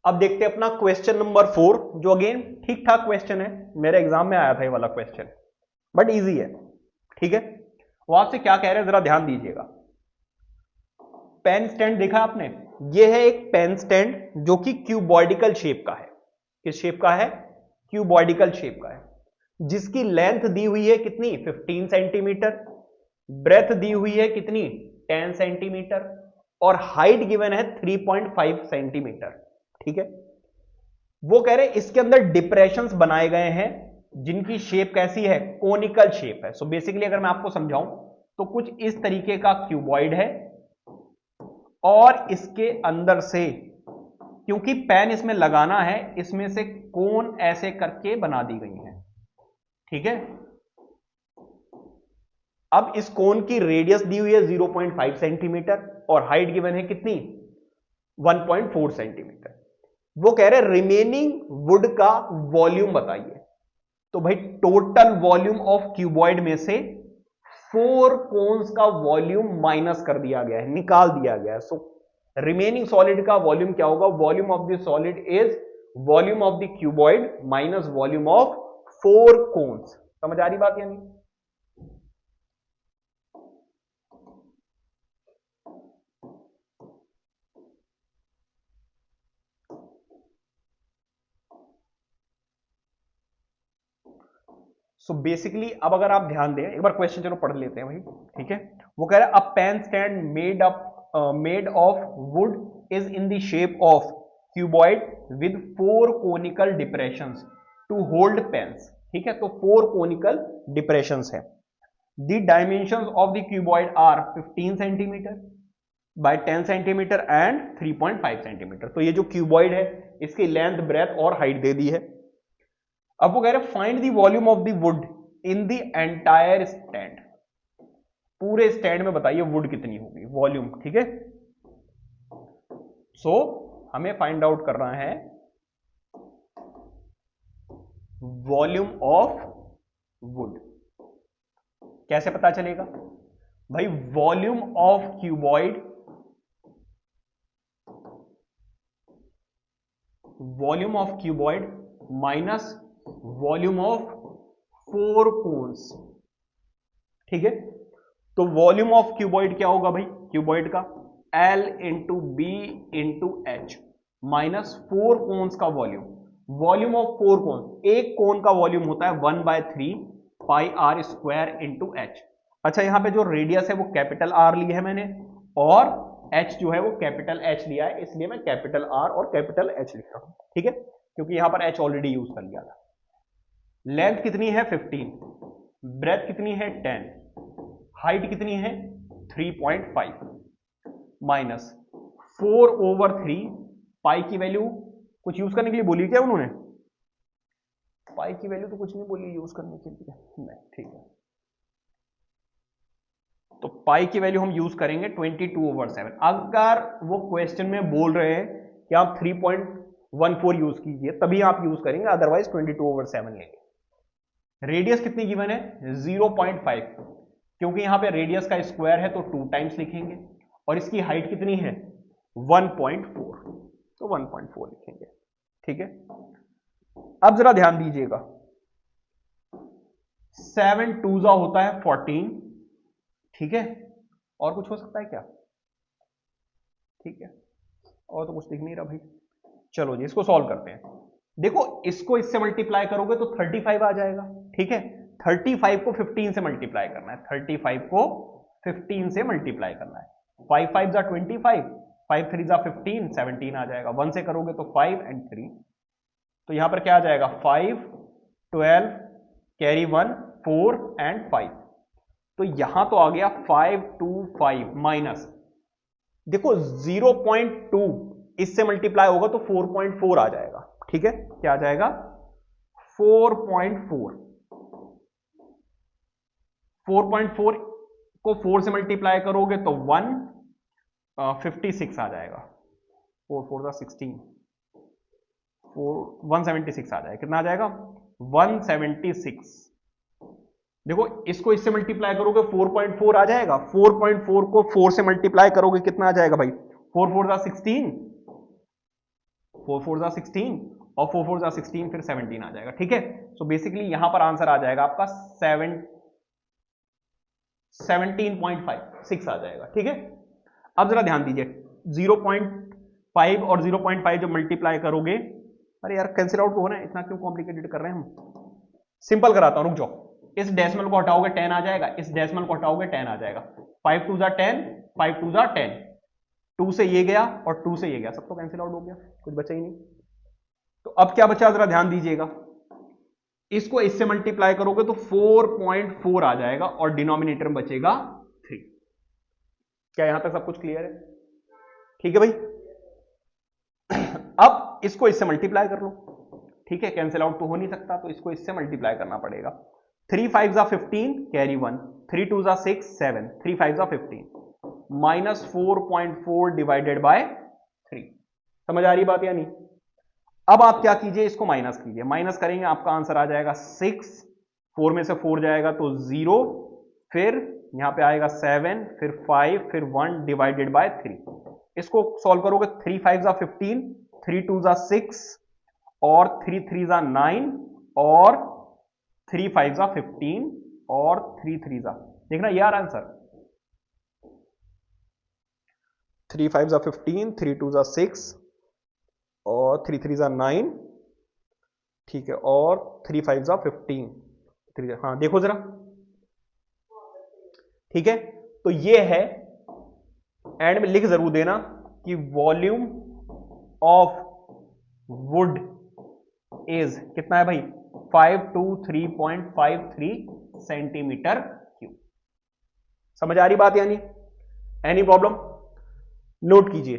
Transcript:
अब देखते हैं अपना क्वेश्चन नंबर 4, जो अगेन ठीक ठाक क्वेश्चन है, मेरे एग्जाम में आया था ये वाला क्वेश्चन, बट इजी है। ठीक है, वो आपसे क्या कह रहे हैं जरा ध्यान दीजिएगा। पेन स्टैंड देखा आपने, ये है एक पेन स्टैंड जो कि क्यूबॉइडिकल शेप का है। किस शेप का है? क्यूबॉइडिकल शेप का है, जिसकी लेंथ दी हुई है कितनी? 15 सेंटीमीटर, ब्रेथ दी हुई है कितनी? 10 सेंटीमीटर, और हाइट गिवन है 3.5 सेंटीमीटर। ठीक है, वो कह रहे हैं इसके अंदर डिप्रेशंस बनाए गए हैं जिनकी शेप कैसी है? कोनिकल शेप है। सो बेसिकली अगर मैं आपको समझाऊं तो कुछ इस तरीके का क्यूबॉइड है, और इसके अंदर से, क्योंकि पेन इसमें लगाना है, इसमें से कोन ऐसे करके बना दी गई है। ठीक है, अब इस कोन की रेडियस दी हुई है 0.5 सेंटीमीटर और हाइट गिवन है कितनी? 1.4 सेंटीमीटर। वो कह रहे रिमेनिंग वुड का वॉल्यूम बताइए। तो भाई टोटल वॉल्यूम ऑफ क्यूबॉइड में से 4 कोन्स का वॉल्यूम माइनस कर दिया गया है, निकाल दिया गया है। सो रिमेनिंग सॉलिड का वॉल्यूम क्या होगा? Volume of the solid is volume of the cuboid minus volume of 4 cones. समझ आ रही बात? यानी सो बेसिकली अब अगर आप ध्यान दें, एक बार क्वेश्चन चलो पढ़ लेते हैं भाई। ठीक है, वो कह रहा है a pen stand made of wood is in the shape of cuboid with 4 conical depressions to hold pens. ठीक है, तो 4 कोनिकल डिप्रेशंस है। The dimensions of the cuboid are 15 centimetre by 10 centimetre and 3.5 centimetre. तो ये जो cuboid है इसकी length, breadth और हाइट दे दी है। अब वो कह रहे find the volume of the wood in the entire stand. पूरे स्टैंड में बताइए वुड कितनी होगी, वॉल्यूम। ठीक है, सो हमें फाइंड आउट करना है वॉल्यूम ऑफ वुड। कैसे पता चलेगा भाई? Volume of cuboid, volume of cuboid minus volume of 4 cones. ठीक है, तो वॉल्यूम ऑफ क्यूबॉइड क्या होगा भाई? क्यूबॉइड का L into b into h minus 4 cones का वॉल्यूम। वॉल्यूम ऑफ 4 कोन, एक कोन का वॉल्यूम होता है 1/3 pi r square into h. अच्छा, यहां पे जो रेडियस है वो कैपिटल आर ली है मैंने, और एच जो है वो कैपिटल एच लिया है, इसलिए मैं कैपिटल आर और कैपिटल एच लिख रहा हूं। ठीक है, क्योंकि यहां पर एच ऑलरेडी यूज कर लिया था। लेंथ कितनी है? 15, ब्रेथ कितनी है? 10, हाइट कितनी है? 3.5 माइनस 4/3 पाई की वैल्यू कुछ यूज करने के लिए बोली क्या उन्होंने? पाई की वैल्यू तो कुछ नहीं बोली यूज करने के लिए, नहीं। ठीक है, तो पाई की वैल्यू हम यूज करेंगे 22/7। अगर वो क्वेश्चन में बोल रहे हैं कि आप 3.14 यूज कीजिए तभी आप यूज करेंगे, अदरवाइज 22/7 लेंगे। रेडियस कितनी गिवन है? 0.5, क्योंकि यहां पे रेडियस का स्क्वायर है तो 2 टाइम्स लिखेंगे, और इसकी हाइट कितनी है? 1.4, तो 1.4 लिखेंगे। ठीक है, अब जरा ध्यान दीजिएगा, 7 2 होता है 14। ठीक है, और कुछ हो सकता है क्या? ठीक है, और तो कुछ दिख नहीं रहा भाई। चलो जी, इसको सॉल्व करते हैं। देखो, इसको इससे मल्टीप्लाई करोगे तो 35 आ जाएगा। ठीक है, 35 को 15 से मल्टीप्लाई करना है, 35 को 15 से मल्टीप्लाई करना है। 5 5 जा 25, 5 3 जा 15, 17 आ जाएगा। 1 से करोगे तो 5 एंड 3, तो यहां पर क्या आ जाएगा? 5 12 कैरी 1 4 एंड 5, तो यहां तो आ गया 5 2 5 माइनस, देखो 0.2 इससे मल्टीप्लाई होगा तो 4.4 आ जाएगा। ठीक है, क्या आ जाएगा? 4.4। 4.4 को 4 से मल्टीप्लाई करोगे तो 156 आ जाएगा। 4 4 16, 176 आ जाएगा। कितना आ जाएगा? 176। देखो, इसको इससे मल्टीप्लाई करोगे 4.4 आ जाएगा। 4.4 को 4 से मल्टीप्लाई करोगे कितना आ जाएगा भाई? 4 4 16, 4 4 जा 16 और 4 4 जा 16 फिर 17 आ जाएगा। ठीक है, सो बेसिकली यहां पर आंसर आ जाएगा आपका 17.56 आ जाएगा। ठीक है, अब जरा ध्यान दीजिए 0.5 और 0.5 जब मल्टीप्लाई करोगे, अरे यार कैंसिल आउट होना है, इतना क्यों कॉम्प्लिकेटेड कर रहे हैं हम, सिंपल कराता हूं, रुक जाओ। इस डेसिमल को हटाओगे 10 आ जाएगा, इस डेसिमल को हटाओगे 10 आ जाएगा। 5 2 जा 10, 5 2 जा 10, 2 से ये गया और 2 से ये गया, सब तो कैंसिल आउट हो गया, कुछ बचा ही नहीं। तो अब क्या बचा जरा ध्यान दीजिएगा, इसको इससे मल्टीप्लाई करोगे तो 4.4 आ जाएगा और डिनोमिनेटर में बचेगा 3। क्या यहां तक सब कुछ क्लियर है? ठीक है भाई, अब इसको इससे मल्टीप्लाई कर लो। ठीक है, कैंसिल आउट तो हो नहीं सकता, तो इसको इससे मल्टीप्लाई करना पड़ेगा। 3 5 जा 15 कैरी 1, 3 2 जा 6 7, 3 5 जा 15, माइनस 4.4 डिवाइडेड बाय 3। समझ आ रही बात या नहीं? अब आप क्या कीजिए, इसको माइनस कीजिए, माइनस करेंगे आपका आंसर आ जाएगा 6, 4 में से 4 जाएगा तो 0, फिर यहां पे आएगा 7, फिर 5, फिर 1 डिवाइडेड बाय 3। इसको सॉल्व करोगे, 3 5 जा 15, 3 2 जा 6 और 3 3 जा 9 और 3 5 जा 15 और 3 3 जा, देखना ये आ रहा आंसर। 3 5 जा 15, 3 2 जा 6 और 3 3 जा 9, ठीक है, और 3 5 जा 15, हाँ देखो जरा। ठीक है, तो ये है, एंड में लिख जरूर देना कि वॉल्यूम ऑफ वुड इज कितना है भाई, 523.53 सेंटीमीटर क्यूब। समझ आ रही बात यानी? Any problem? नोट कीजिए।